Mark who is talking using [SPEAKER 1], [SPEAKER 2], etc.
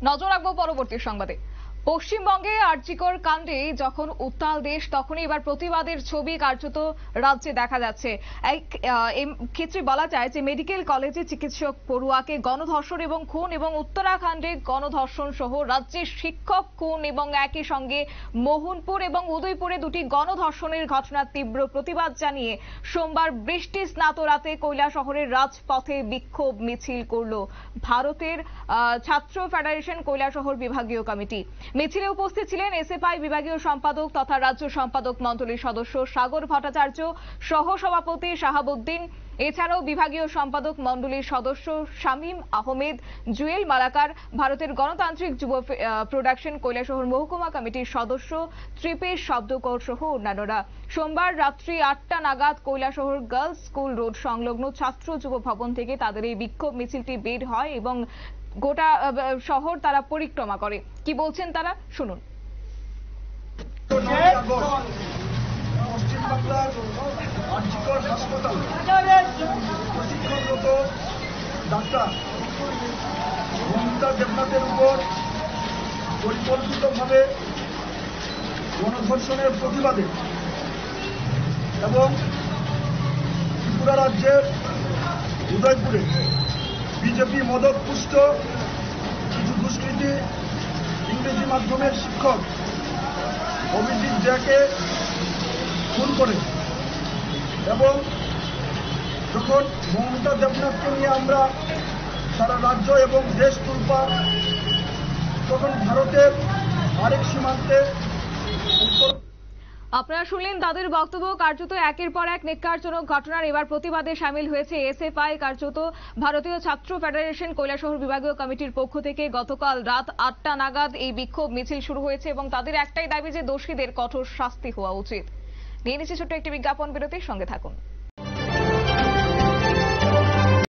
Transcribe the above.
[SPEAKER 1] নজর রাখবো পরবর্তী সংবাদে। পশ্চিমবঙ্গে আরজিকর কাণ্ডে যখন উত্তাল দেশ, তখনই এবার প্রতিবাদের ছবি কার্যত রাজ্যে দেখা যাচ্ছে। এই ক্ষেত্রে বলা যায় যে মেডিকেল কলেজে চিকিৎসক পড়ুয়াকে গণধর্ষণ এবং খুন, এবং উত্তরাখণ্ডে গণধর্ষণ সহ রাজ্যের শিক্ষক খুন, এবং একই সঙ্গে মোহনপুর এবং উদয়পুরে দুটি গণধর্ষণের ঘটনার তীব্র প্রতিবাদ জানিয়ে সোমবার বৃষ্টি স্নাত রাতে কৈলাসহরের রাজপথে বিক্ষোভ মিছিল করল ভারতের ছাত্র ফেডারেশন কৈলাসহর বিভাগীয় কমিটি। মিছিলে উপস্থিত ছিলেন এসএফআই বিভাগীয় সম্পাদক তথা রাজ্য সম্পাদক মণ্ডলীর সদস্য সাগর ভট্টাচার্য, সহ সভাপতি শাহাবুদ্দিন, এছাড়াও বিভাগীয় সম্পাদক মণ্ডলীর সদস্য শামীম আহমেদ, জুয়েল মালাকার, ভারতের গণতান্ত্রিক যুব প্রোডাকশন কৈলাসহর মহকুমা কমিটির সদস্য ত্রিপেশ শব্দকর সহ অন্যান্যরা। সোমবার রাত্রি 8টা নাগাদ কৈলাসহর গার্লস স্কুল রোড সংলগ্ন ছাত্র যুব ভবন থেকে তাদের এই বিক্ষোভ মিছিলটি বের হয় এবং গোটা শহর তারা পরিক্রমা করে। কি বলছেন তারা, শুনুন।
[SPEAKER 2] পশ্চিমবাংলার আরজিকর হাসপাতালে প্রশিক্ষণরত ডাক্তার মমতা দেবনাথের উপর পরিকল্পিতভাবে গণধর্ষণের প্রতিবাদে এবং ত্রিপুরা রাজ্যের উদয়পুরে বিজেপি মদতপুষ্ট কিছু দুষ্কৃতী ইংরেজি মাধ্যমের শিক্ষক অভিজিৎ জ্যাকে খুন করে, এবং যখন মমতা দেবনাথকে নিয়ে আমরা সারা রাজ্য এবং দেশ তুলপা, তখন ভারতের আরেক সীমান্তে
[SPEAKER 1] আপনারা শুনলেন তাদের বক্তব্য। কার্যত একের পর এক নেক্কারজনক ঘটনার এবার প্রতিবাদে সামিল হয়েছে এসএফআই। কার্যত ভারতীয় ছাত্র ফেডারেশন কৈলাসহর বিভাগীয় কমিটির পক্ষ থেকে গতকাল রাত 8টা নাগাদ এই বিক্ষোভ মিছিল শুরু হয়েছে এবং তাদের একটাই দাবি যে দোষীদের কঠোর শাস্তি হওয়া উচিত। নিয়ে নিচ্ছে ছোট্ট একটি বিজ্ঞাপন বিরতির সঙ্গে থাকুন।